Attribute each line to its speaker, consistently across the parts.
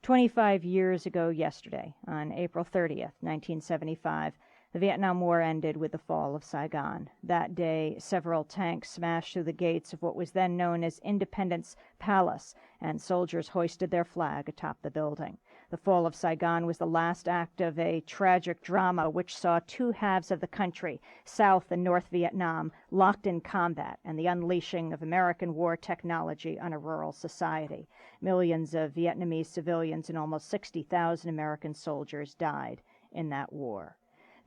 Speaker 1: 25 years ago yesterday, on April 30th, 1975, the Vietnam War ended with the fall of Saigon. That day, several tanks smashed through the gates of what was then known as Independence Palace, and soldiers hoisted their flag atop the building. The fall of Saigon was the last act of a tragic drama which saw two halves of the country, South and North Vietnam, locked in combat and the unleashing of American war technology on a rural society. Millions of Vietnamese civilians and almost 60,000 American soldiers died in that war.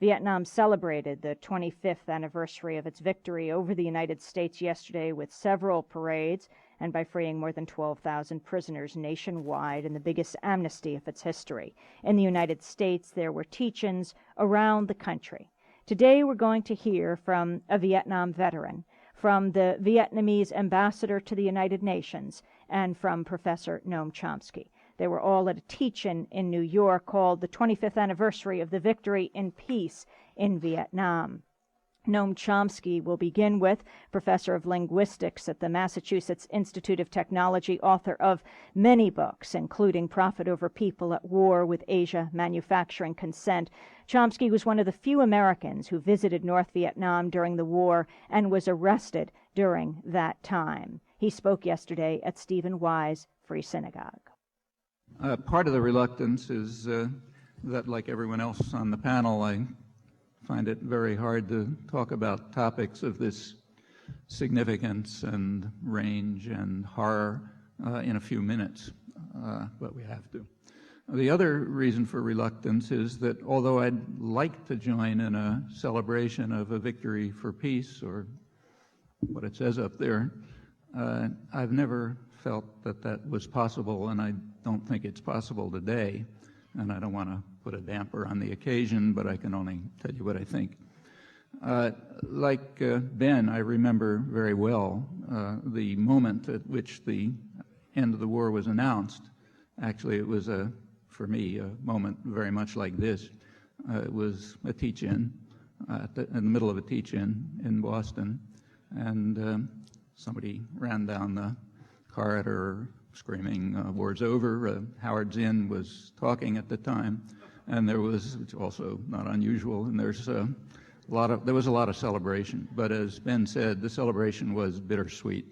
Speaker 1: Vietnam celebrated the 25th anniversary of its victory over the United States yesterday with several parades and by freeing more than 12,000 prisoners nationwide in the biggest amnesty of its history. In the United States, there were teach-ins around the country. Today, we're going to hear from a Vietnam veteran, from the Vietnamese ambassador to the United Nations, and from Professor Noam Chomsky. They were all at a teach-in in New York called the 25th Anniversary of the Victory in Peace in Vietnam. Noam Chomsky will begin with, professor of linguistics at the Massachusetts Institute of Technology, author of many books, including Profit Over People at War with Asia, Manufacturing Consent. Chomsky was one of the few Americans who visited North Vietnam during the war and was arrested during that time. He spoke yesterday at Stephen Wise Free Synagogue.
Speaker 2: Part of the reluctance is that, like everyone else on the panel, I find it very hard to talk about topics of this significance and range and horror in a few minutes, but we have to. The other reason for reluctance is that although I'd like to join in a celebration of a victory for peace, or what it says up there, I've never felt that that was possible, and I don't think it's possible today. And I don't want to put a damper on the occasion, but I can only tell you what I think. Like Ben, I remember very well the moment at which the end of the war was announced. Actually, it was, for me, a moment very much like this. It was a teach-in, in the middle of a teach-in in Boston, and somebody ran down the corridor screaming, war's over. Howard Zinn was talking at the time, and there was, which also not unusual, and there was a lot of celebration. But as Ben said, the celebration was bittersweet.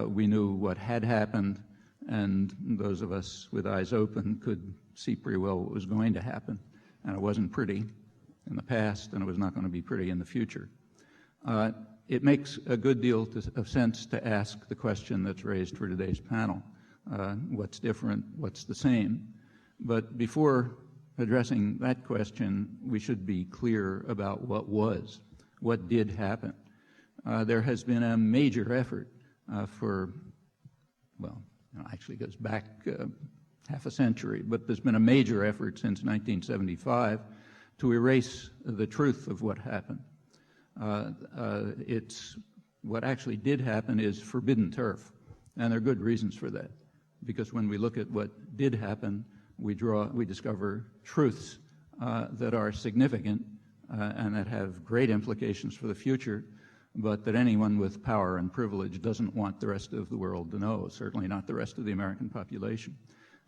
Speaker 2: We knew what had happened, and those of us with eyes open could see pretty well what was going to happen. And it wasn't pretty in the past, and it was not going to be pretty in the future. It makes a good deal of sense to ask the question that's raised for today's panel. What's different? What's the same? But before addressing that question, we should be clear about what did happen. There has been a major effort actually goes back half a century, but there's been a major effort since 1975 to erase the truth of what happened. What actually did happen is forbidden turf, and there are good reasons for that, because when we look at what did happen, we discover truths that are significant and that have great implications for the future, but that anyone with power and privilege doesn't want the rest of the world to know, certainly not the rest of the American population.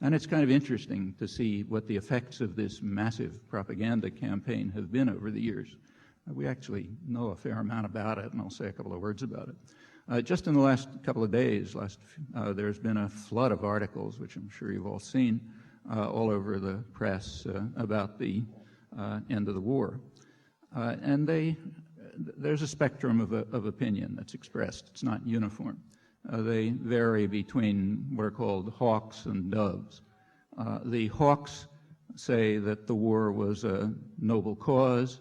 Speaker 2: And it's kind of interesting to see what the effects of this massive propaganda campaign have been over the years. We actually know a fair amount about it, and I'll say a couple of words about it. Just in the last couple of days, there's been a flood of articles, which I'm sure you've all seen, all over the press about the end of the war. And there's a spectrum of opinion that's expressed. It's not uniform. They vary between what are called hawks and doves. The hawks say that the war was a noble cause,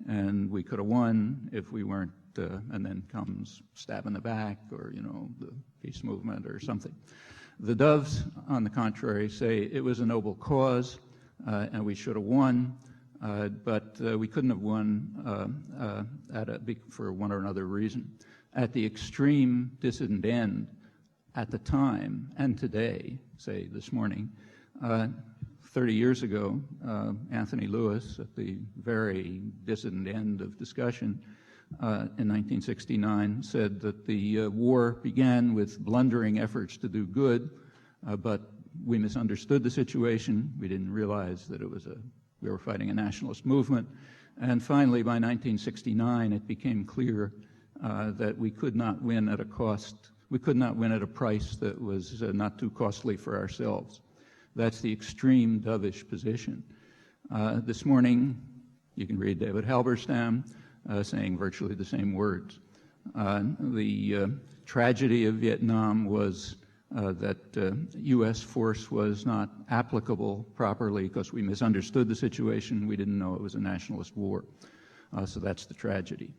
Speaker 2: and we could have won if we weren't, and then comes stab in the back, or, the peace movement or something. The doves, on the contrary, say it was a noble cause, and we should have won, but we couldn't have won for one or another reason. At the extreme dissident end, at the time, and today, say this morning, 30 years ago, Anthony Lewis, at the very dissident end of discussion in 1969, said that the war began with blundering efforts to do good, but we misunderstood the situation. We didn't realize that we were fighting a nationalist movement. And finally, by 1969, it became clear that we could not win at a cost. We could not win at a price that was not too costly for ourselves. That's the extreme dovish position. This morning, you can read David Halberstam saying virtually the same words. The tragedy of Vietnam was that U.S. force was not applicable properly because we misunderstood the situation. We didn't know it was a nationalist war. So that's the tragedy.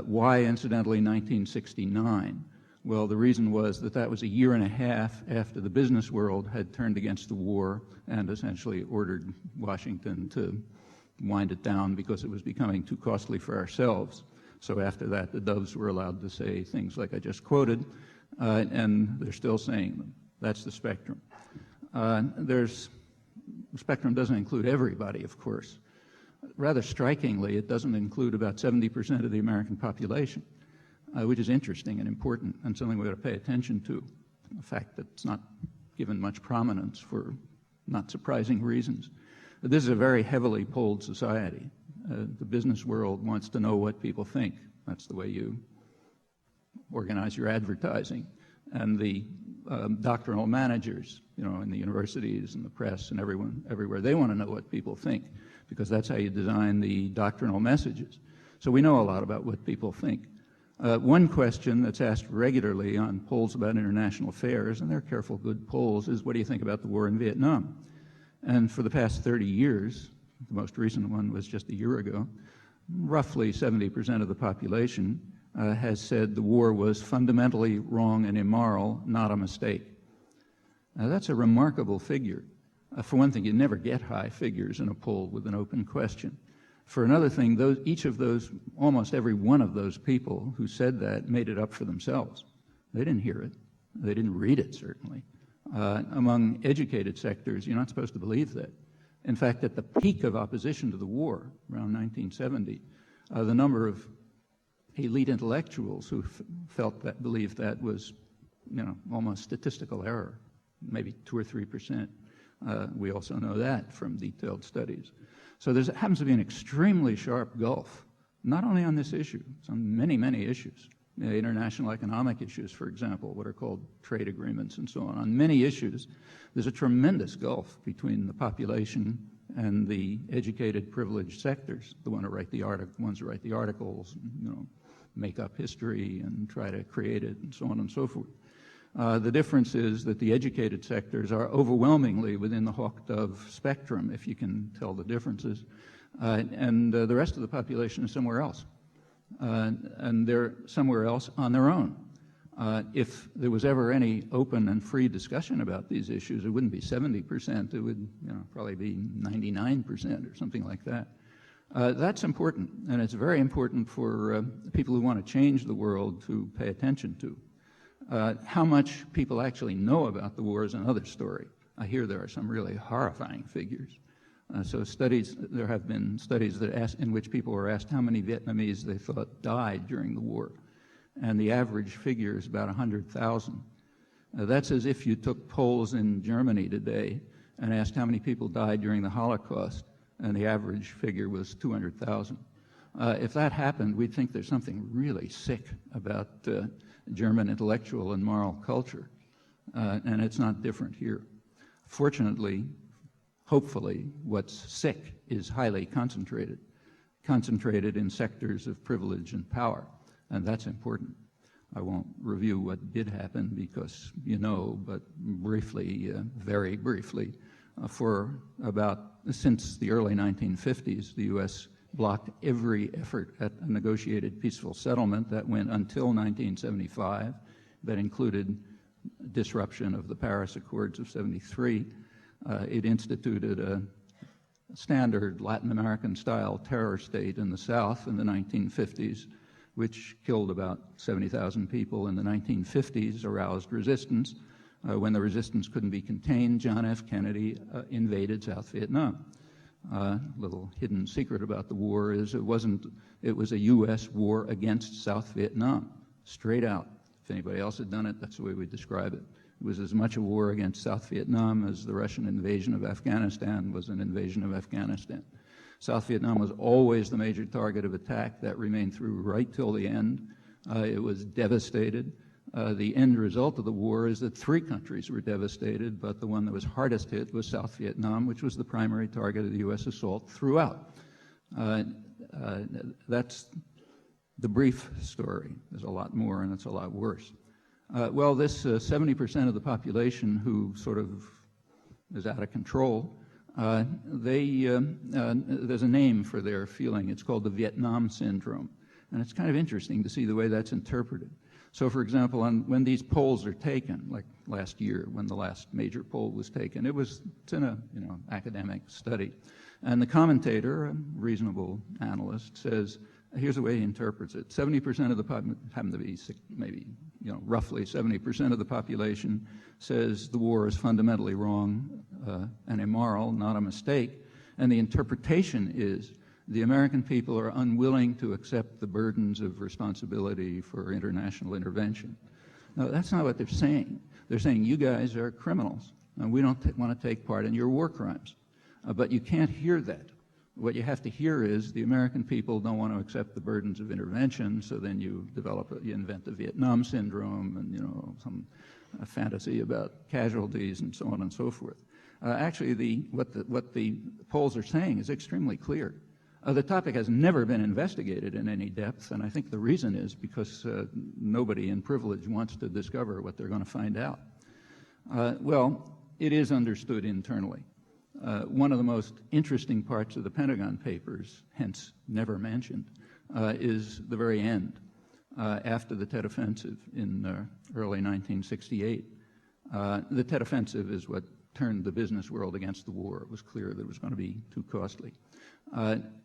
Speaker 2: Why, incidentally, 1969? Well, the reason was that that was a year and a half after the business world had turned against the war and essentially ordered Washington to wind it down because it was becoming too costly for ourselves. So after that, the doves were allowed to say things like I just quoted, and they're still saying them. That's the spectrum. The spectrum doesn't include everybody, of course. Rather strikingly, it doesn't include about 70% of the American population, which is interesting and important and something we ought to pay attention to, a fact that's not given much prominence for not surprising reasons. This is a very heavily polled society. The business world wants to know what people think. That's the way you organize your advertising. And the doctrinal managers, in the universities and the press and everywhere, they want to know what people think because that's how you design the doctrinal messages. So we know a lot about what people think. One question that's asked regularly on polls about international affairs, and they're careful, good polls, is what do you think about the war in Vietnam? And for the past 30 years, the most recent one was just a year ago, roughly 70% of the population has said the war was fundamentally wrong and immoral, not a mistake. Now that's a remarkable figure. For one thing, you never get high figures in a poll with an open question. For another thing, each of those, almost every one of those people who said that made it up for themselves. They didn't hear it. They didn't read it, certainly. Among educated sectors, you're not supposed to believe that. In fact, at the peak of opposition to the war, around 1970, the number of elite intellectuals who believed that was, almost statistical error, maybe 2 or 3%. We also know that from detailed studies. So there happens to be an extremely sharp gulf, not only on this issue, it's on many, many issues. International economic issues, for example, what are called trade agreements and so on. On many issues, there's a tremendous gulf between the population and the educated, privileged sectors, the ones who write the articles, make up history and try to create it and so on and so forth. The difference is that the educated sectors are overwhelmingly within the hawk-dove spectrum, if you can tell the differences, and the rest of the population is somewhere else. And they're somewhere else on their own. If there was ever any open and free discussion about these issues, it wouldn't be 70%, it would probably be 99% or something like that. That's important, and it's very important for people who want to change the world to pay attention to. How much people actually know about the war is another story. I hear there are some really horrifying figures. There have been studies in which people were asked how many Vietnamese they thought died during the war, and the average figure is about 100,000. That's as if you took polls in Germany today and asked how many people died during the Holocaust, and the average figure was 200,000. If that happened, we'd think there's something really sick about German intellectual and moral culture, and it's not different here. Fortunately, hopefully, what's sick is highly concentrated in sectors of privilege and power, and that's important. I won't review what did happen because but briefly, very briefly, since the early 1950s, the U.S. blocked every effort at a negotiated peaceful settlement that went until 1975. That included disruption of the Paris Accords of '73. It instituted a standard Latin American-style terror state in the South in the 1950s, which killed about 70,000 people in the 1950s, aroused resistance. When the resistance couldn't be contained, John F. Kennedy invaded South Vietnam. Little hidden secret about the war is it was a U.S. war against South Vietnam, straight out. If anybody else had done it, that's the way we describe it. It was as much a war against South Vietnam as the Russian invasion of Afghanistan was an invasion of Afghanistan. South Vietnam was always the major target of attack. That remained through right till the end. It was devastated. The end result of the war is that 3 countries were devastated, but the one that was hardest hit was South Vietnam, which was the primary target of the U.S. assault throughout. That's the brief story. There's a lot more, and it's a lot worse. Well, this 70% of the population who sort of is out of control, there's a name for their feeling. It's called the Vietnam syndrome. And it's kind of interesting to see the way that's interpreted. So, for example, when these polls are taken, like last year when the last major poll was taken, it's in a academic study. And the commentator, a reasonable analyst, says, here's the way he interprets it. 70% of the population, happen to be maybe, roughly 70% of the population says the war is fundamentally wrong and immoral, not a mistake. And the interpretation is the American people are unwilling to accept the burdens of responsibility for international intervention. No, that's not what they're saying. They're saying you guys are criminals and we don't want to take part in your war crimes. But you can't hear that. What you have to hear is the American people don't want to accept the burdens of intervention, so then you invent the Vietnam syndrome and some fantasy about casualties and so on and so forth. Actually, what the polls are saying is extremely clear. The topic has never been investigated in any depth, and I think the reason is because nobody in privilege wants to discover what they're going to find out. Well, it is understood internally. One of the most interesting parts of the Pentagon Papers, hence never mentioned, is the very end, after the Tet Offensive in early 1968. The Tet Offensive is what turned the business world against the war. It was clear that it was going to be too costly.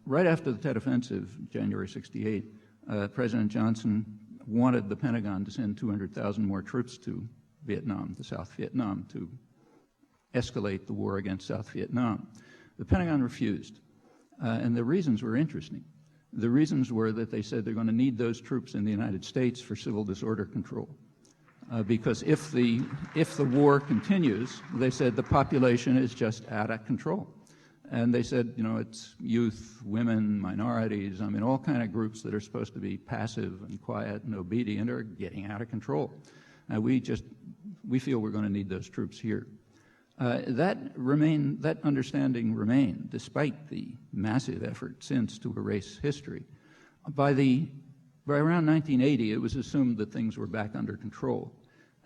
Speaker 2: Right after the Tet Offensive, January 68, President Johnson wanted the Pentagon to send 200,000 more troops to Vietnam, to South Vietnam, to escalate the war against South Vietnam. The Pentagon refused, and the reasons were interesting. The reasons were that they said they're going to need those troops in the United States for civil disorder control. Because if the war continues, they said the population is just out of control. And they said, it's youth, women, minorities, all kind of groups that are supposed to be passive and quiet and obedient are getting out of control. And we feel we're going to need those troops here. That understanding remained, despite the massive effort since to erase history. By around 1980, it was assumed that things were back under control.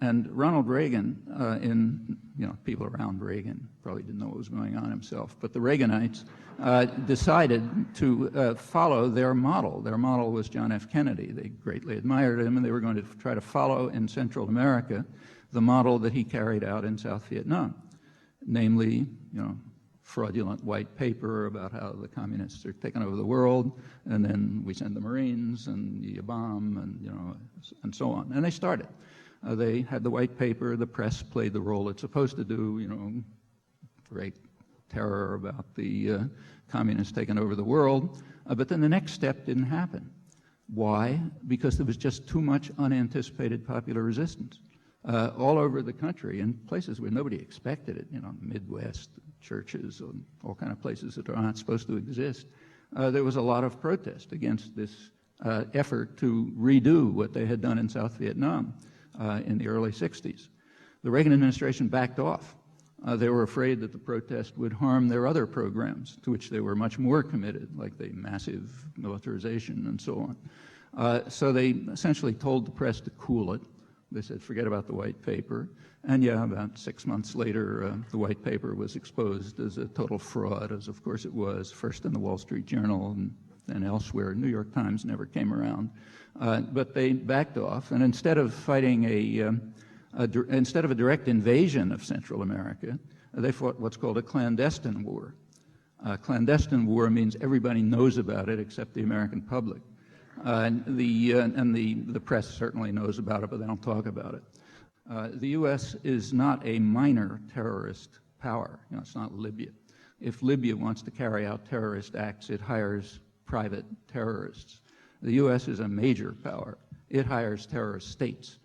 Speaker 2: And Ronald Reagan, people around Reagan probably didn't know what was going on himself, but the Reaganites decided to follow their model. Their model was John F. Kennedy. They greatly admired him, and they were going to try to follow in Central America the model that he carried out in South Vietnam, namely, fraudulent white paper about how the communists are taking over the world, and then we send the Marines and you bomb and so on. And they started. They had the white paper. The press played the role it's supposed to do, great terror about the communists taking over the world. But then the next step didn't happen. Why? Because there was just too much unanticipated popular resistance all over the country in places where nobody expected it, Midwest, churches, and all kind of places that are not supposed to exist. There was a lot of protest against this effort to redo what they had done in South Vietnam in the early 60s. The Reagan administration backed off. They were afraid that the protest would harm their other programs, to which they were much more committed, like the massive militarization and so on. So they essentially told the press to cool it. They said, forget about the white paper. And yeah, about 6 months later, the white paper was exposed as a total fraud, as of course it was, first in the Wall Street Journal and then elsewhere. New York Times never came around. But they backed off, and instead of fighting instead of a direct invasion of Central America, they fought what's called a clandestine war. Clandestine war means everybody knows about it except the American public. And the press certainly knows about it, but they don't talk about it. The U.S. is not a minor terrorist power. It's not Libya. If Libya wants to carry out terrorist acts, it hires private terrorists. The U.S. is a major power. It hires terrorist states.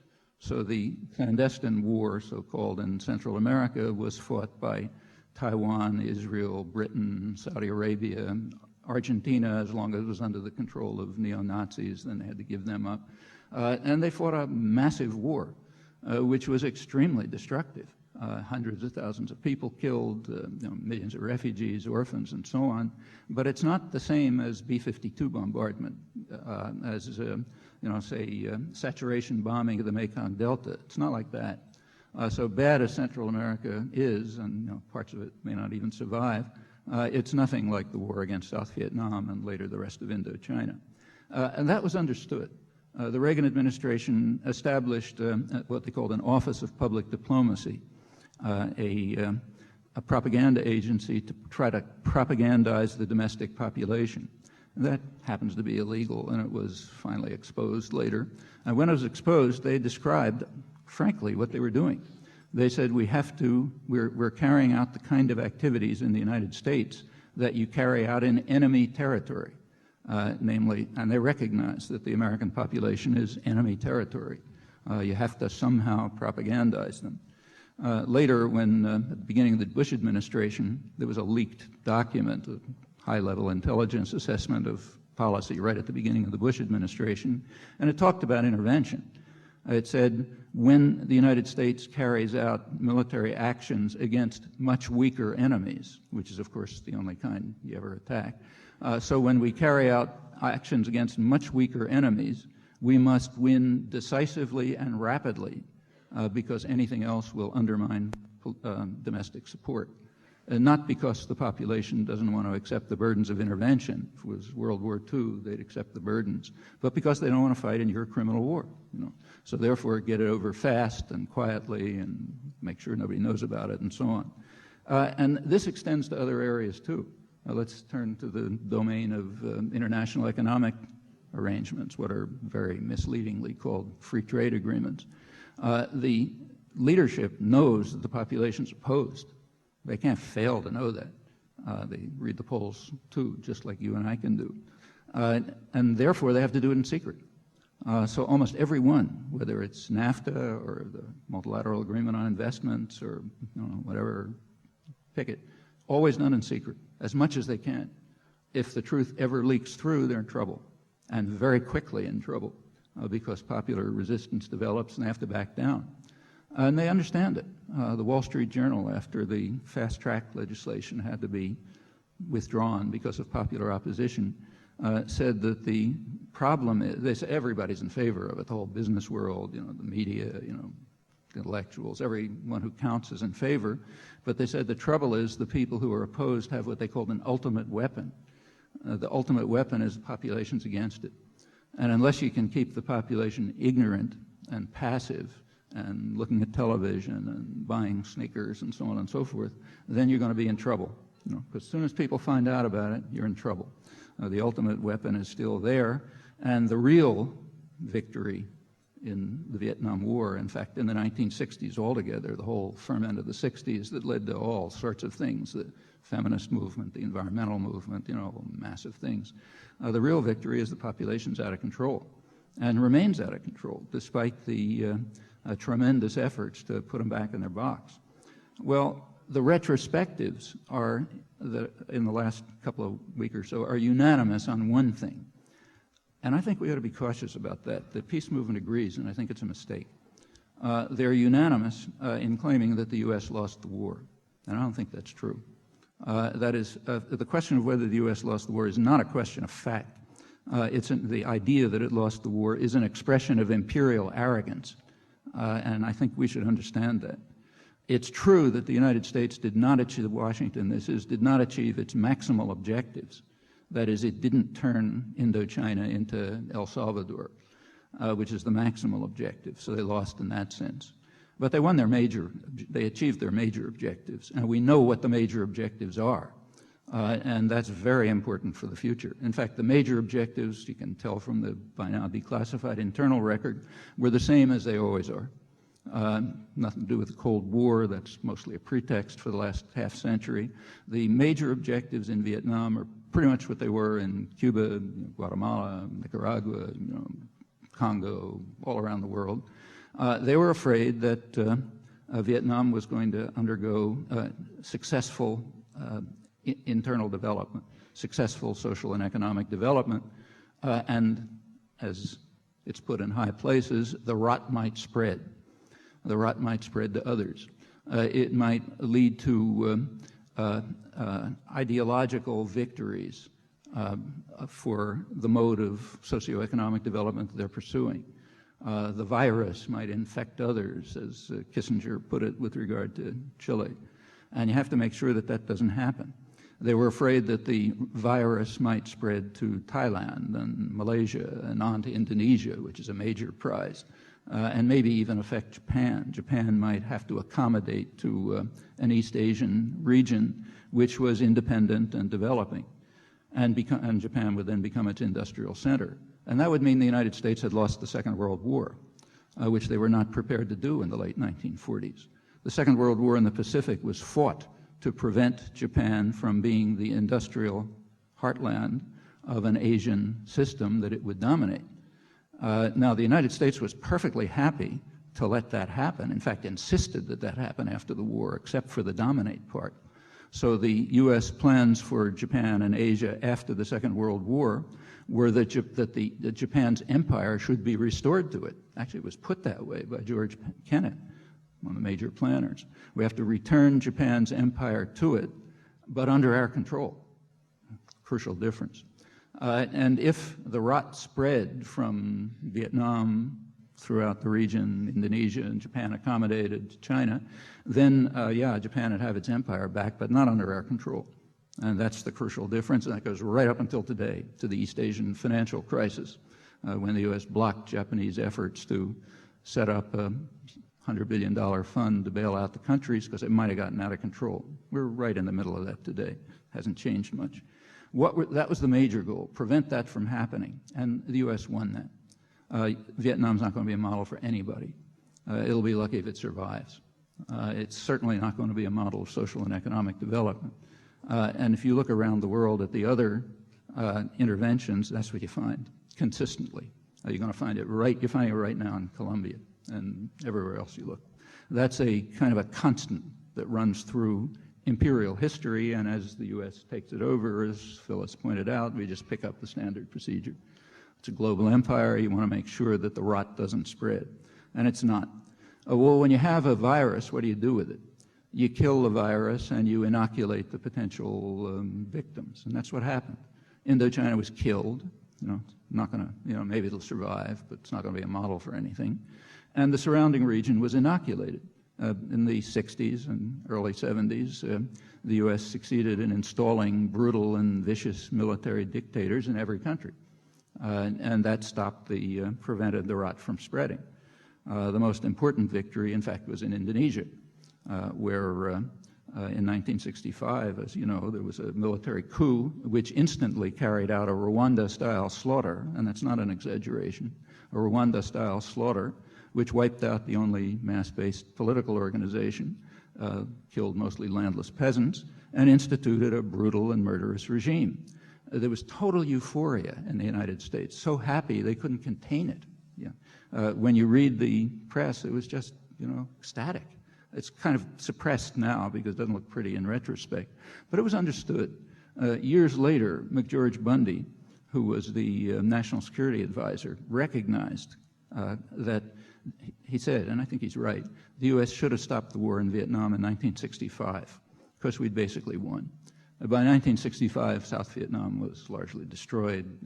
Speaker 2: So the clandestine war, so-called, in Central America was fought by Taiwan, Israel, Britain, Saudi Arabia, Argentina, as long as it was under the control of neo-Nazis, then they had to give them up. And they fought a massive war, which was extremely destructive. Hundreds of thousands of people killed, millions of refugees, orphans, and so on. But it's not the same as B-52 bombardment, as say saturation bombing of the Mekong Delta. It's not like that. So bad as Central America is, and parts of it may not even survive, it's nothing like the war against South Vietnam and later the rest of Indochina. And that was understood. The Reagan administration established what they called an Office of Public Diplomacy, a propaganda agency to try to propagandize the domestic population. And that happens to be illegal, and it was finally exposed later. And when it was exposed, they described, frankly, what they were doing. They said, we're carrying out the kind of activities in the United States that you carry out in enemy territory, namely, and they recognize that the American population is enemy territory. You have to somehow propagandize them. Later, when at the beginning of the Bush administration, there was a leaked document, a high-level intelligence assessment of policy right at the beginning of the Bush administration, and it talked about intervention. It said, when the United States carries out military actions against much weaker enemies, which is, of course, the only kind you ever attack, so when we carry out actions against much weaker enemies, we must win decisively and rapidly, because anything else will undermine domestic support. And not because the population doesn't want to accept the burdens of intervention. If it was World War II, they'd accept the burdens. But because they don't want to fight in your criminal war. So therefore, get it over fast and quietly and make sure nobody knows about it and so on. And this extends to other areas too. Let's turn to the domain of international economic arrangements, what are very misleadingly called free trade agreements. The leadership knows that the population's opposed. They can't fail to know that. They read the polls too, just like you and I can do. And therefore, they have to do it in secret. So almost every one, whether it's NAFTA or the Multi-lateral Agreement on Investments or whatever, pick it, always done in secret, as much as they can. If the truth ever leaks through, they're in trouble, and very quickly in trouble, because popular resistance develops and they have to back down. And they understand it. The Wall Street Journal, after the fast-track legislation had to be withdrawn because of popular opposition, said that the problem is, they say everybody's in favor of it, the whole business world, the media, the intellectuals, everyone who counts is in favor, but they said the trouble is the people who are opposed have what they called an ultimate weapon. The ultimate weapon is the population's against it. And unless you can keep the population ignorant and passive and looking at television and buying sneakers and so on and so forth, then you're going to be in trouble. Because as soon as people find out about it, you're in trouble. The ultimate weapon is still there, and the real victory in the Vietnam War, in fact, in the 1960s altogether, the whole ferment of the 60s that led to all sorts of things, the feminist movement, the environmental movement, massive things. The real victory is the population's out of control and remains out of control, despite the tremendous efforts to put them back in their box. Well, the retrospectives are, in the last couple of weeks or so, are unanimous on one thing. And I think we ought to be cautious about that. The peace movement agrees, and I think it's a mistake. They're unanimous in claiming that the U.S. lost the war, and I don't think that's true. That is, the question of whether the U.S. lost the war is not a question of fact. The idea that it lost the war is an expression of imperial arrogance, and I think we should understand that. It's true that the United States did not achieve, Washington did not achieve its maximal objectives. That is, it didn't turn Indochina into El Salvador, which is the maximal objective, so they lost in that sense. But they achieved their major objectives, and we know what the major objectives are, and that's very important for the future. In fact, the major objectives, you can tell from the by now declassified internal record, were the same as they always are. Nothing to do with the Cold War. That's mostly a pretext for the last half century. The major objectives in Vietnam are pretty much what they were in Cuba, Guatemala, Nicaragua, Congo, all around the world. They were afraid that Vietnam was going to undergo successful internal development, successful social and economic development, and as it's put in high places, the rot might spread. The rot might spread to others. It might lead to ideological victories for the mode of socioeconomic development that they're pursuing. The virus might infect others, as Kissinger put it with regard to Chile. And you have to make sure that that doesn't happen. They were afraid that the virus might spread to Thailand and Malaysia and on to Indonesia, which is a major prize, and maybe even affect Japan. Japan might have to accommodate to an East Asian region which was independent and developing, and Japan would then become its industrial center. And that would mean the United States had lost the Second World War, which they were not prepared to do in the late 1940s. The Second World War in the Pacific was fought to prevent Japan from being the industrial heartland of an Asian system that it would dominate. Now, the United States was perfectly happy to let that happen, in fact, insisted that that happen after the war, except for the dominate part. So the U.S. plans for Japan and Asia after the Second World War were that Japan's empire should be restored to it. Actually, it was put that way by George Kennet, one of the major planners. We have to return Japan's empire to it, but under our control. Crucial difference. And if the rot spread from Vietnam throughout the region, Indonesia and Japan accommodated China, then, yeah, Japan would have its empire back, but not under our control. And that's the crucial difference, and that goes right up until today, to the East Asian financial crisis, when the U.S. blocked Japanese efforts to set up a $100 billion fund to bail out the countries because it might have gotten out of control. We're right in the middle of that today. Hasn't changed much. That was the major goal, prevent that from happening, and the U.S. won that. Vietnam's not going to be a model for anybody. It'll be lucky if it survives. It's certainly not going to be a model of social and economic development. And if you look around the world at the other interventions, that's what you find consistently. You're going to find it right, you're finding it right now in Colombia and everywhere else you look. That's a kind of a constant that runs through imperial history, and as the U.S. takes it over, as Phyllis pointed out, we just pick up the standard procedure. It's a global empire. You want to make sure that the rot doesn't spread, and it's not. Well, when you have a virus, what do you do with it? You kill the virus and you inoculate the potential victims, and that's what happened. Indochina was killed. Not going to, maybe it'll survive, but it's not going to be a model for anything. And the surrounding region was inoculated. In the 60s and early 70s, the U.S. succeeded in installing brutal and vicious military dictators in every country. And that stopped prevented the rot from spreading. The most important victory, in fact, was in Indonesia, where in 1965, as you know, there was a military coup which instantly carried out a Rwanda-style slaughter, and that's not an exaggeration, a Rwanda-style slaughter which wiped out the only mass-based political organization, killed mostly landless peasants, and instituted a brutal and murderous regime. There was total euphoria in the United States, so happy they couldn't contain it. Yeah. When you read the press, it was just, ecstatic. It's kind of suppressed now because it doesn't look pretty in retrospect, but it was understood. Years later, McGeorge Bundy, who was the National Security Advisor, recognized that he said, and I think he's right, the U.S. should have stopped the war in Vietnam in 1965 because we'd basically won. By 1965, South Vietnam was largely destroyed.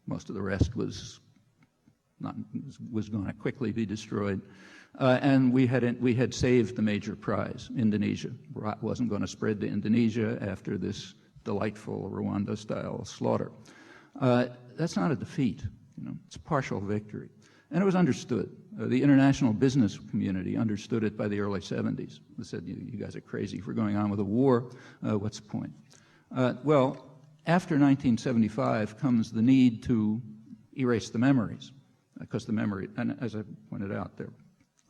Speaker 2: Most of the rest was going to quickly be destroyed. And we had saved the major prize, Indonesia. Rot wasn't going to spread to Indonesia after this delightful Rwanda-style slaughter. That's not a defeat. It's a partial victory. And it was understood. The international business community understood it by the early 70s. They said, you guys are crazy. If we're going on with a war, what's the point? Well, after 1975 comes the need to erase the memories, because the memory, and as I pointed out there,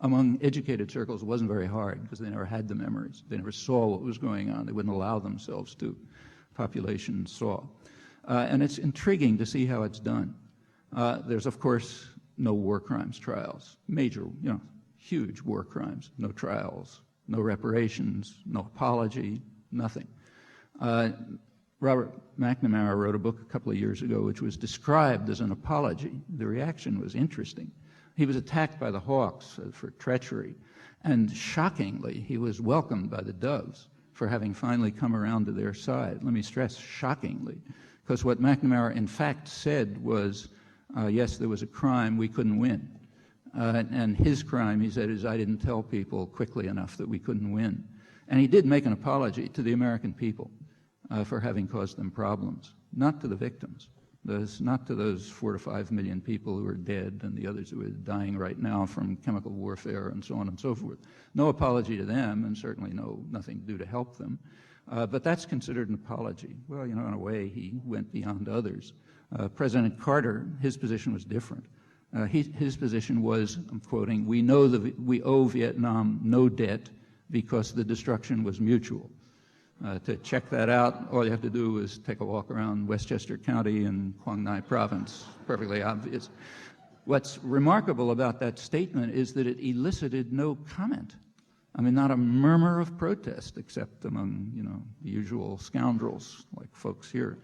Speaker 2: among educated circles, it wasn't very hard because they never had the memories. They never saw what was going on. They wouldn't allow themselves to. Population saw. And it's intriguing to see how it's done. There's, of course, no war crimes trials. Major, huge war crimes, no trials, no reparations, no apology, nothing. Robert McNamara wrote a book a couple of years ago which was described as an apology. The reaction was interesting. He was attacked by the Hawks for treachery, and shockingly, he was welcomed by the Doves for having finally come around to their side. Let me stress, shockingly, because what McNamara in fact said was, yes, there was a crime, we couldn't win. And his crime, he said, is I didn't tell people quickly enough that we couldn't win. And he did make an apology to the American people for having caused them problems, not to the victims. Not to those 4 to 5 million people who are dead and the others who are dying right now from chemical warfare and so on and so forth. No apology to them, and certainly nothing to do to help them. But that's considered an apology. Well, you know, in a way, he went beyond others. President Carter, his position was different. His position was, I'm quoting, we know that we owe Vietnam no debt because the destruction was mutual. To check that out, all you have to do is take a walk around Westchester County and Quang Ngai Province, perfectly obvious. What's remarkable about that statement is that it elicited no comment. I mean, not a murmur of protest, except among, you know, the usual scoundrels like folks here.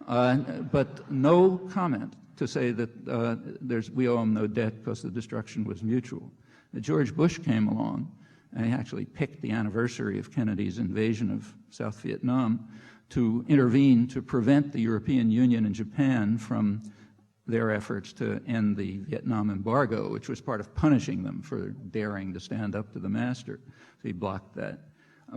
Speaker 2: But no comment to say that we owe them no debt because the destruction was mutual. George Bush came along, and he actually picked the anniversary of Kennedy's invasion of South Vietnam to intervene to prevent the European Union and Japan from their efforts to end the Vietnam embargo, which was part of punishing them for daring to stand up to the master. So he blocked that.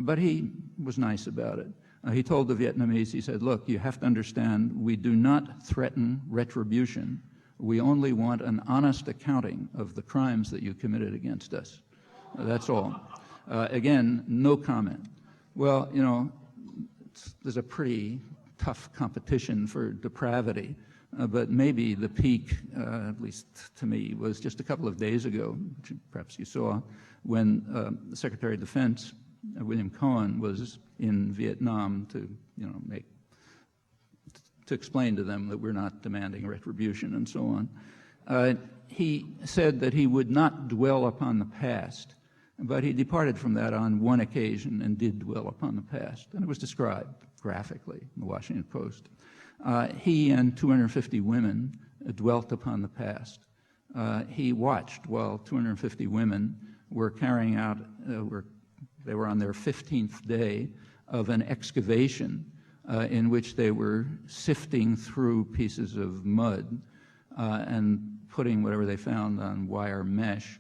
Speaker 2: But he was nice about it. He told the Vietnamese, he said, look, you have to understand, we do not threaten retribution. We only want an honest accounting of the crimes that you committed against us. That's all. Again, no comment. Well, you know, there's a pretty tough competition for depravity, but maybe the peak, at least to me, was just a couple of days ago, which perhaps you saw, when the Secretary of Defense, William Cohen, was in Vietnam to, you know, to explain to them that we're not demanding retribution and so on. He said that he would not dwell upon the past, but he departed from that on one occasion and did dwell upon the past, and it was described graphically in the Washington Post. He and 250 women dwelt upon the past. He watched while 250 women were carrying out, they were on their 15th day of an excavation in which they were sifting through pieces of mud and putting whatever they found on wire mesh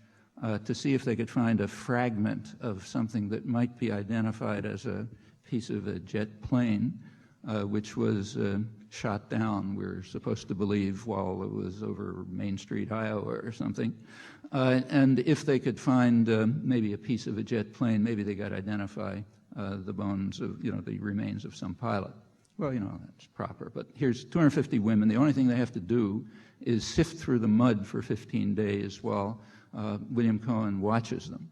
Speaker 2: to see if they could find a fragment of something that might be identified as a piece of a jet plane, which was shot down, we're supposed to believe, while it was over Main Street, Iowa or something. And if they could find maybe a piece of a jet plane, maybe they could identify the bones of, you know, the remains of some pilot. Well, you know, that's proper. But here's 250 women. The only thing they have to do is sift through the mud for 15 days while William Cohen watches them.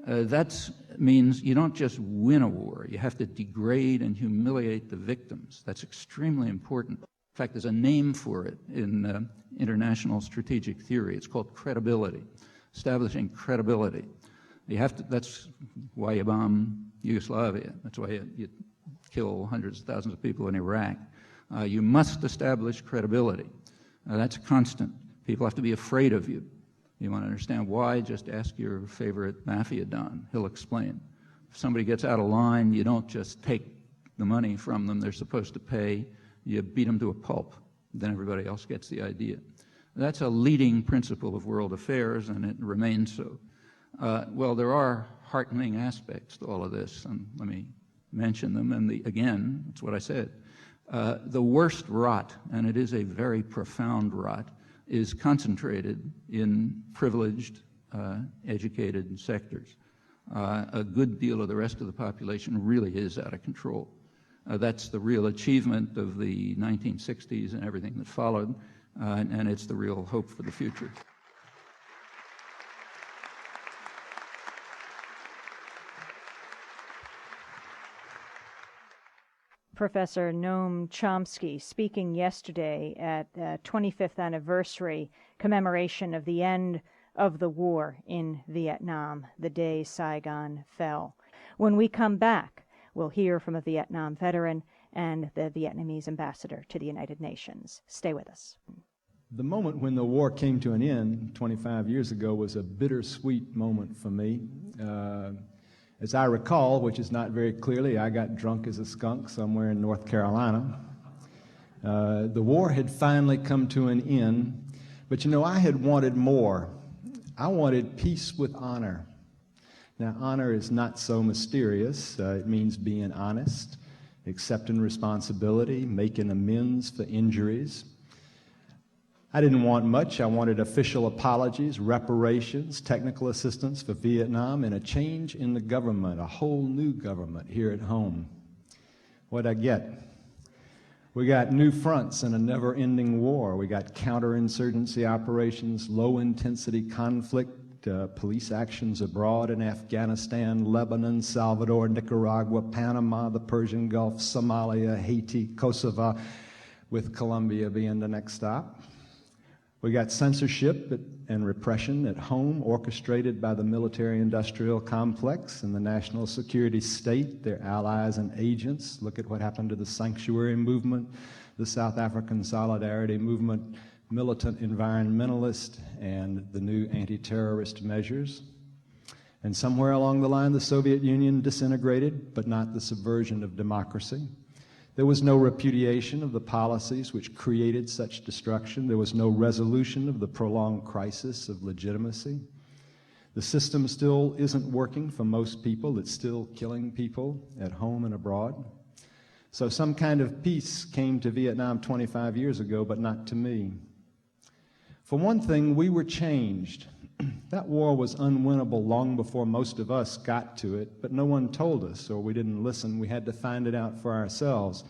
Speaker 2: That means you don't just win a war. You have to degrade and humiliate the victims. That's extremely important. In fact, there's a name for it in international strategic theory. It's called credibility, establishing credibility. You have to, that's why you bomb Yugoslavia. That's why you kill hundreds of thousands of people in Iraq. You must establish credibility. That's constant. People have to be afraid of you. You want to understand why? Just ask your favorite mafia don. He'll explain. If somebody gets out of line, you don't just take the money from them they're supposed to pay. You beat them to a pulp. Then everybody else gets the idea. That's a leading principle of world affairs, and it remains so. Well, there are heartening aspects to all of this, and let me mention them. And again, that's what I said. The worst rot, and it is a very profound rot, is concentrated in privileged, educated sectors. A good deal of the rest of the population really is out of control. That's the real achievement of the 1960s and everything that followed, and it's the real hope for the future.
Speaker 1: Professor Noam Chomsky, speaking yesterday at the 25th anniversary commemoration of the end of the war in Vietnam, the day Saigon fell. When we come back, we'll hear from a Vietnam veteran and the Vietnamese ambassador to the United Nations. Stay with us.
Speaker 3: The moment when the war came to an end 25 years ago was a bittersweet moment for me. As I recall, which is not very clearly, I got drunk as a skunk somewhere in North Carolina. The war had finally come to an end, but you know, I had wanted more. I wanted peace with honor. Now, honor is not so mysterious. It means being honest, accepting responsibility, making amends for injuries. I didn't want much. I wanted official apologies, reparations, technical assistance for Vietnam, and a change in the government, a whole new government here at home. What'd I get? We got new fronts in a never-ending war. We got counterinsurgency operations, low-intensity conflict, police actions abroad in Afghanistan, Lebanon, Salvador, Nicaragua, Panama, the Persian Gulf, Somalia, Haiti, Kosovo, with Colombia being the next stop. We got censorship and repression at home, orchestrated by the military-industrial complex and the national security state, their allies and agents. Look at what happened to the sanctuary movement, the South African Solidarity Movement, militant environmentalist, and the new anti-terrorist measures. And somewhere along the line, the Soviet Union disintegrated, but not the subversion of democracy. There was no repudiation of the policies which created such destruction. There was no resolution of the prolonged crisis of legitimacy. The system still isn't working for most people. It's still killing people at home and abroad. So some kind of peace came to Vietnam 25 years ago, but not to me. For one thing, we were changed. That war was unwinnable long before most of us got to it, but no one told us, or we didn't listen. We had to find it out for ourselves.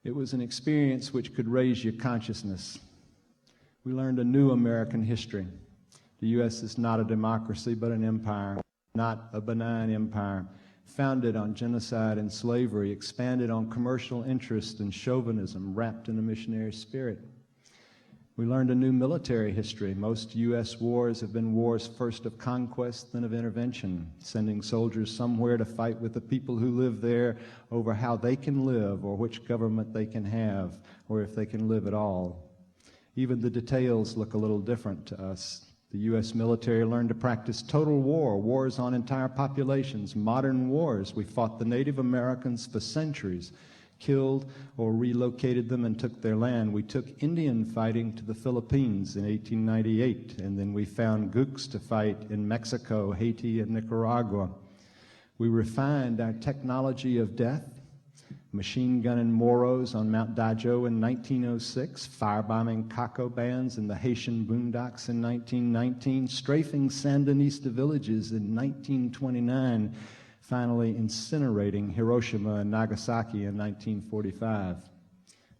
Speaker 3: It was an experience which could raise your consciousness. We learned a new American history. The U.S. is not a democracy, but an empire, not a benign empire, founded on genocide and slavery, expanded on commercial interest and chauvinism, wrapped in a missionary spirit. We learned a new military history. Most U.S. wars have been wars first of conquest, then of intervention, sending soldiers somewhere to fight with the people who live there over how they can live or which government they can have or if they can live at all. Even the details look a little different to us. The U.S. military learned to practice total war, wars on entire populations, modern wars. We fought the Native Americans for centuries, killed or relocated them and took their land. We took Indian fighting to the Philippines in 1898, and then we found Gooks to fight in Mexico, Haiti, and Nicaragua. We refined our technology of death, machine gunning Moros on Mount Dajo in 1906, firebombing Kako bands in the Haitian boondocks in 1919, strafing Sandinista villages in 1929, finally incinerating Hiroshima and Nagasaki in 1945.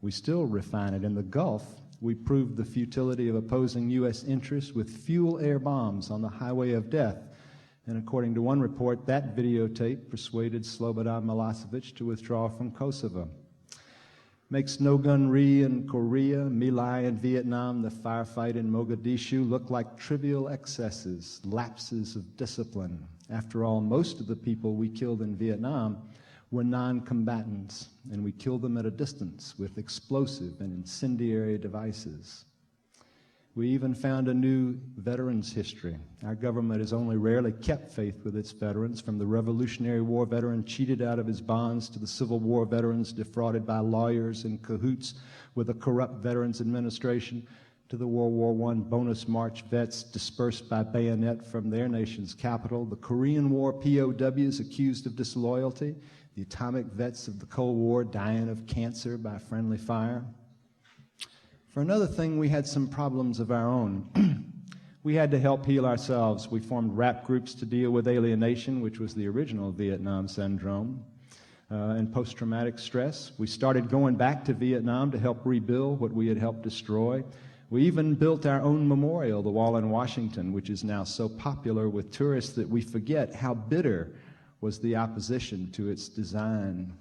Speaker 3: We still refine it. In the Gulf, we proved the futility of opposing U.S. interests with fuel-air bombs on the highway of death. And according to one report, that videotape persuaded Slobodan Milosevic to withdraw from Kosovo. Makes No Gun Ri in Korea, My Lai in Vietnam, the firefight in Mogadishu look like trivial excesses, lapses of discipline. After all, most of the people we killed in Vietnam were non-combatants, and we killed them at a distance with explosive and incendiary devices. We even found a new veterans history. Our government has only rarely kept faith with its veterans, from the Revolutionary War veteran cheated out of his bonds to the Civil War veterans defrauded by lawyers in cahoots with a corrupt Veterans Administration, to the World War I bonus march vets dispersed by bayonet from their nation's capital, the Korean War POWs accused of disloyalty, the atomic vets of the Cold War dying of cancer by friendly fire. For another thing, we had some problems of our own. We had to help heal ourselves. We formed rap groups to deal with alienation, which was the original Vietnam syndrome, and post-traumatic stress. We started going back to Vietnam to help rebuild what we had helped destroy. We even built our own memorial, the wall in Washington, which is now so popular with tourists that we forget how bitter was the opposition to its design.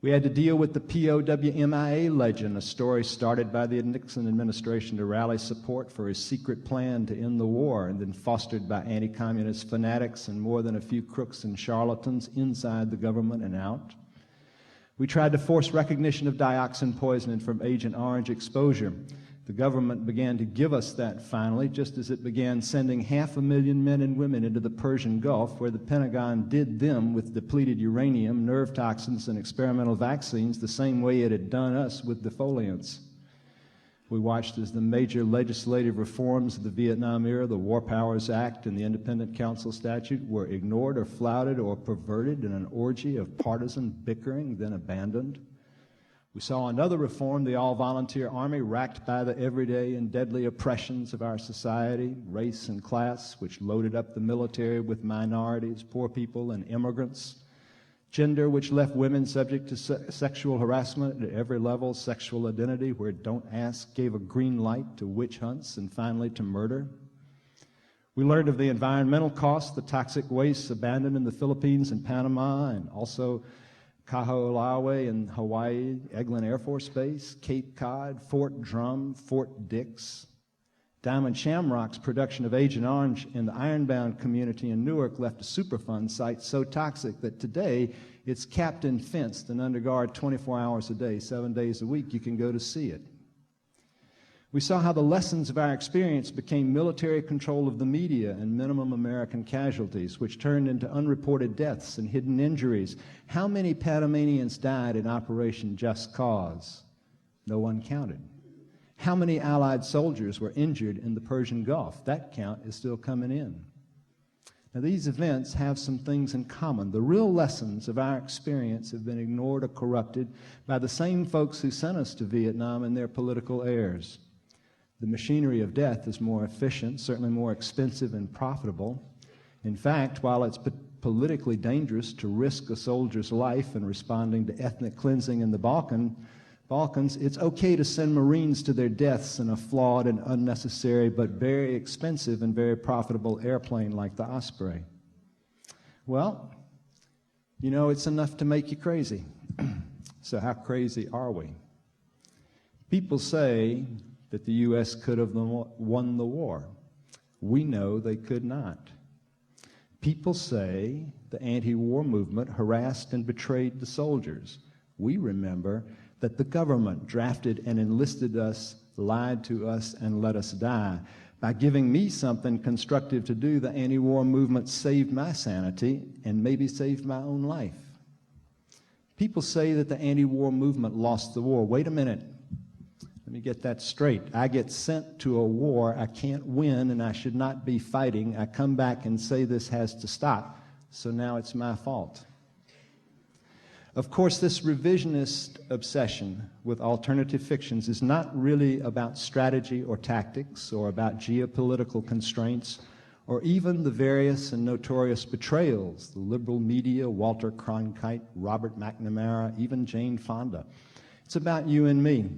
Speaker 3: We had to deal with the POWMIA legend, a story started by the Nixon administration to rally support for his secret plan to end the war, and then fostered by anti-communist fanatics and more than a few crooks and charlatans inside the government and out. We tried to force recognition of dioxin poisoning from Agent Orange exposure. The government began to give us that finally, just as it began sending 500,000 men and women into the Persian Gulf, where the Pentagon did them with depleted uranium, nerve toxins, and experimental vaccines the same way it had done us with defoliants. We watched as the major legislative reforms of the Vietnam era, the War Powers Act and the Independent Counsel Statute, were ignored or flouted or perverted in an orgy of partisan bickering, then abandoned. We saw another reform, the all-volunteer Army, racked by the everyday and deadly oppressions of our society, race and class, which loaded up the military with minorities, poor people, and immigrants. Gender, which left women subject to sexual harassment at every level. Sexual identity, where don't ask, gave a green light to witch hunts and finally to murder. We learned of the environmental costs, the toxic wastes abandoned in the Philippines and Panama, and also Kaho'olawe in Hawaii, Eglin Air Force Base, Cape Cod, Fort Drum, Fort Dix. Diamond Shamrock's production of Agent Orange in the ironbound community in Newark left a Superfund site so toxic that today it's capped and fenced and under guard 24 hours a day, 7 days a week. You can go to see it. We saw how the lessons of our experience became military control of the media and minimum American casualties, which turned into unreported deaths and hidden injuries. How many Panamanians died in Operation Just Cause? No one counted. How many Allied soldiers were injured in the Persian Gulf? That count is still coming in. Now, these events have some things in common. The real lessons of our experience have been ignored or corrupted by the same folks who sent us to Vietnam and their political heirs. The machinery of death is more efficient, certainly more expensive and profitable. In fact, while it's politically dangerous to risk a soldier's life in responding to ethnic cleansing in the Balkans, it's okay to send Marines to their deaths in a flawed and unnecessary but very expensive and very profitable airplane like the Osprey. Well, you know, it's enough to make you crazy. So how crazy are we? People say that the U.S. could have won the war. We know they could not. People say the anti-war movement harassed and betrayed the soldiers. We remember that the government drafted and enlisted us, lied to us, and let us die. By giving me something constructive to do, the anti-war movement saved my sanity and maybe saved my own life. People say that the anti-war movement lost the war. Wait a minute. Let me get that straight. I get sent to a war I can't win and I should not be fighting. I come back and say this has to stop, so now it's my fault. Of course, this revisionist obsession with alternative fictions is not really about strategy or tactics or about geopolitical constraints or even the various and notorious betrayals, the liberal media, Walter Cronkite, Robert McNamara, even Jane Fonda. It's about you and me,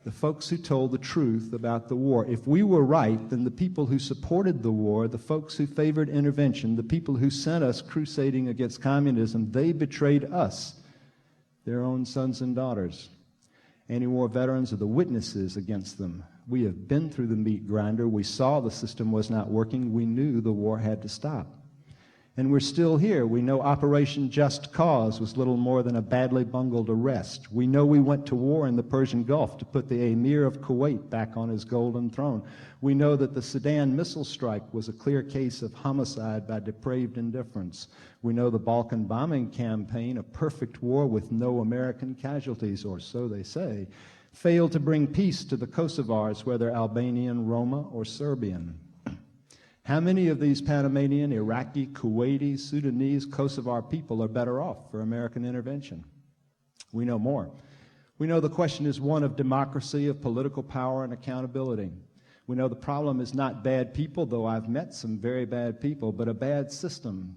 Speaker 3: the folks who told the truth about the war. If we were right, then the people who supported the war, the folks who favored intervention, the people who sent us crusading against communism, they betrayed us, their own sons and daughters. Anti-war veterans are the witnesses against them. We have been through the meat grinder. We saw the system was not working. We knew the war had to stop. And we're still here. We know Operation Just Cause was little more than a badly bungled arrest. We know we went to war in the Persian Gulf to put the Emir of Kuwait back on his golden throne. We know that the Sudan missile strike was a clear case of homicide by depraved indifference. We know the Balkan bombing campaign, a perfect war with no American casualties, or so they say, failed to bring peace to the Kosovars, whether Albanian, Roma, or Serbian. How many of these Panamanian, Iraqi, Kuwaiti, Sudanese, Kosovar people are better off for American intervention? We know more. We know the question is one of democracy, of political power, and accountability. We know the problem is not bad people, though I've met some very bad people, but a bad system.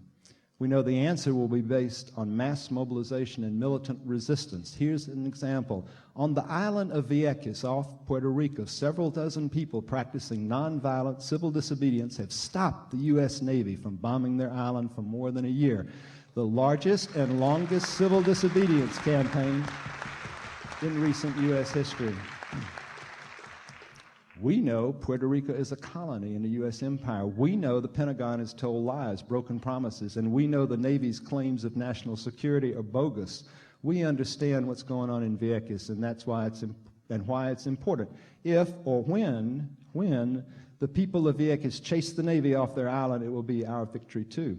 Speaker 3: We know the answer will be based on mass mobilization and militant resistance. Here's an example. On the island of Vieques off Puerto Rico, several dozen people practicing nonviolent civil disobedience have stopped the U.S. Navy from bombing their island for more than a year. the largest and longest civil disobedience campaign in recent U.S. history. We know Puerto Rico is a colony in the U.S. empire. We know the Pentagon has told lies, broken promises, and we know the Navy's claims of national security are bogus. We understand what's going on in Vieques, and that's why it's important. If or when the people of Vieques chase the Navy off their island, it will be our victory too.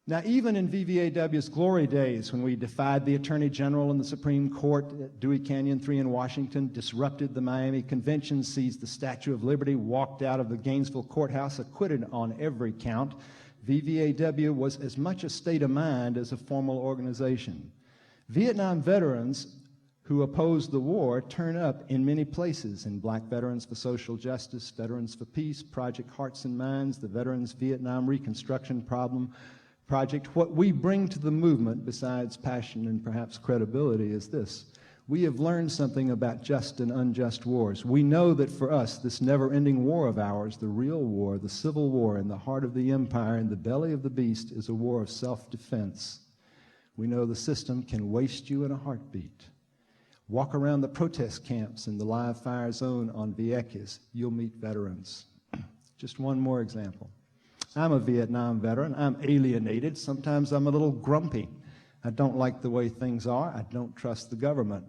Speaker 3: Now, even in VVAW's glory days, when we defied the Attorney General and the Supreme Court at Dewey Canyon 3 in Washington, disrupted the Miami Convention, seized the Statue of Liberty, walked out of the Gainesville courthouse acquitted on every count, VVAW was as much a state of mind as a formal organization. Vietnam veterans who opposed the war turn up in many places, in Black Veterans for Social Justice, Veterans for Peace, Project Hearts and Minds, the Veterans Vietnam Reconstruction Project. What we bring to the movement, besides passion and perhaps credibility, is this. We have learned something about just and unjust wars. We know that for us, this never-ending war of ours, the real war, the civil war in the heart of the empire, in the belly of the beast, is a war of self-defense. We know the system can waste you in a heartbeat. Walk around the protest camps in the live fire zone on Vieques. You'll meet veterans. Just one more example. I'm a Vietnam veteran. I'm alienated. Sometimes I'm a little grumpy. I don't like the way things are. I don't trust the government.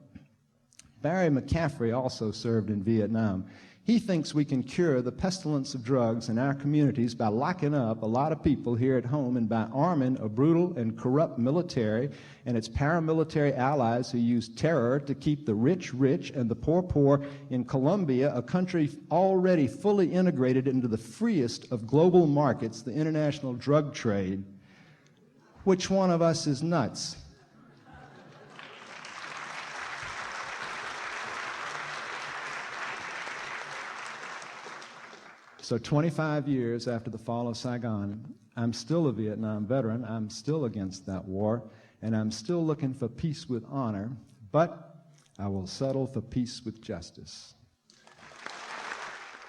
Speaker 3: Barry McCaffrey also served in Vietnam. He thinks we can cure the pestilence of drugs in our communities by locking up a lot of people here at home and by arming a brutal and corrupt military and its paramilitary allies who use terror to keep the rich rich and the poor poor in Colombia, a country already fully integrated into the freest of global markets, the international drug trade. Which one of us is nuts? So 25 years after the fall of Saigon, I'm still a Vietnam veteran. I'm still against that war, and I'm still looking for peace with honor, but I will settle for peace with justice.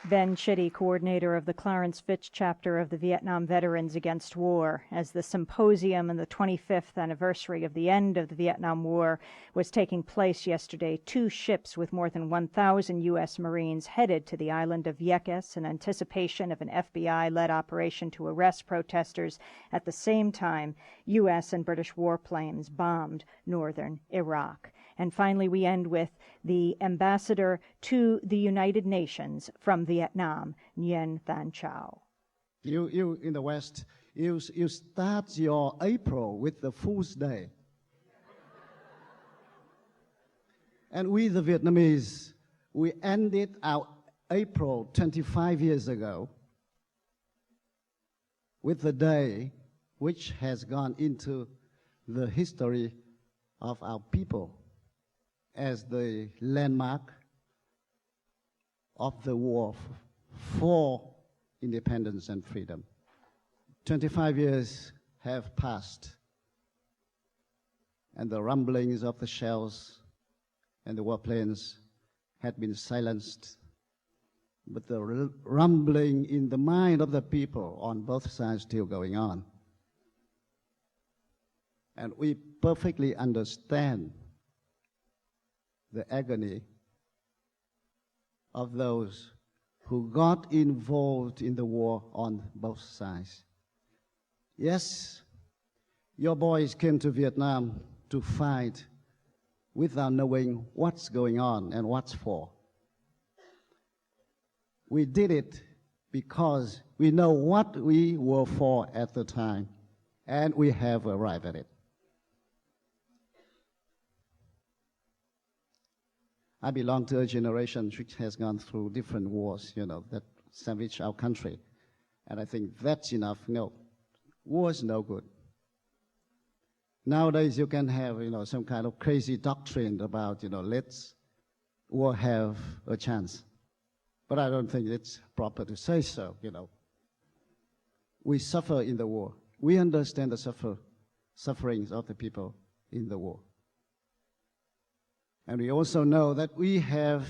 Speaker 1: Ben Chitty, coordinator of the Clarence Fitch chapter of the Vietnam Veterans Against War, as the symposium and the 25th anniversary of the end of the Vietnam War was taking place yesterday. 2 ships with more than 1,000 U.S. Marines headed to the island of Vieques in anticipation of an FBI-led operation to arrest protesters. At the same time, U.S. and British warplanes bombed northern Iraq. And finally, we end with the ambassador to the United Nations from Vietnam, Nguyen Thanh Chau.
Speaker 4: You in the West, you start your April with the Fool's Day. And we, the Vietnamese, we ended our April 25 years ago with the day which has gone into the history of our people as the landmark of the war for independence and freedom. 25 years have passed, and the rumblings of the shells and the warplanes had been silenced, but the rumbling in the mind of the people on both sides still going on. And we perfectly understand the agony of those who got involved in the war on both sides. Yes, your boys came to Vietnam to fight without knowing what's going on and what's for. We did it because we know what we were for at the time, and we have arrived at it. I belong to a generation which has gone through different wars, that savaged our country. And I think that's enough. No, war is no good. Nowadays, you can have, some kind of crazy doctrine about, let's war have a chance. But I don't think it's proper to say so, We suffer in the war. We understand the sufferings of the people in the war. And we also know that we have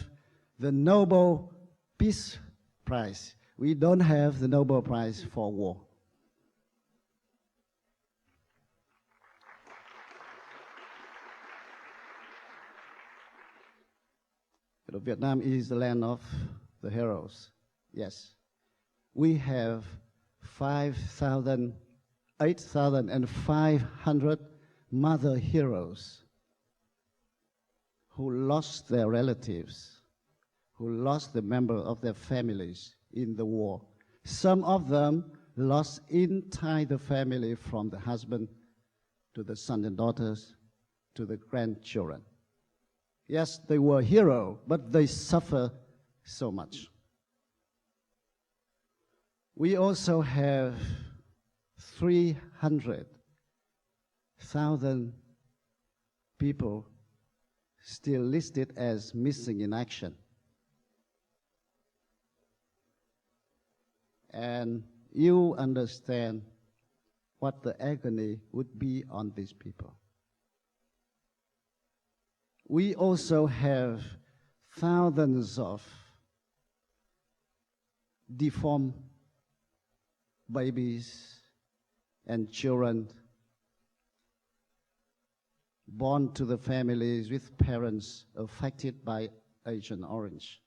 Speaker 4: the Nobel Peace Prize. We don't have the Nobel Prize for war. Vietnam is the land of the heroes. Yes. We have 8,500 mother heroes who lost their relatives, who lost the member of their families in the war. Some of them lost entire family, from the husband to the sons and daughters to the grandchildren. Yes, they were heroes, but they suffer so much. We also have 300,000 people still listed as missing in action. And you understand what the agony would be on these people. We also have thousands of deformed babies and children born to the families with parents affected by Agent Orange,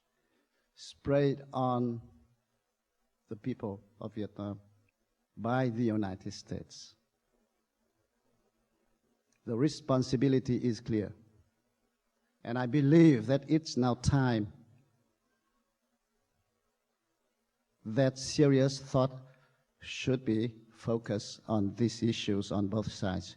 Speaker 4: sprayed on the people of Vietnam by the United States. The responsibility is clear. And I believe that it's now time that serious thought should be focused on these issues on both sides.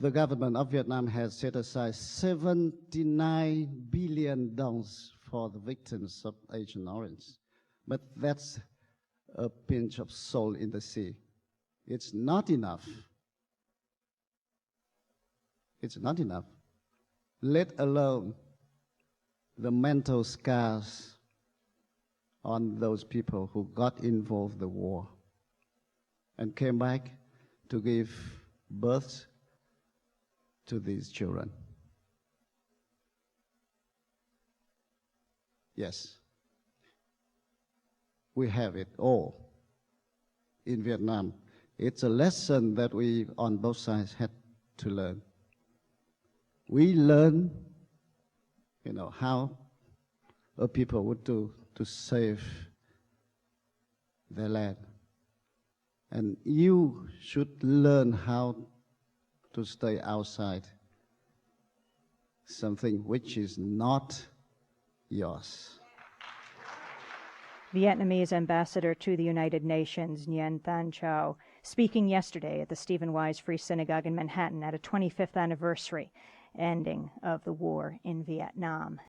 Speaker 4: The government of Vietnam has set aside $79 billion for the victims of Agent Orange. But that's a pinch of salt in the sea. It's not enough. It's not enough, let alone the mental scars on those people who got involved in the war and came back to give birth to these children. Yes, we have it all in Vietnam. It's a lesson that we on both sides had to learn. We learn, how a people would do to save their land. And you should learn how to stay outside something which is not yours.
Speaker 1: Vietnamese ambassador to the United Nations, Nguyen Thanh Châu, speaking yesterday at the Stephen Wise Free Synagogue in Manhattan at a 25th anniversary ending of the war in Vietnam.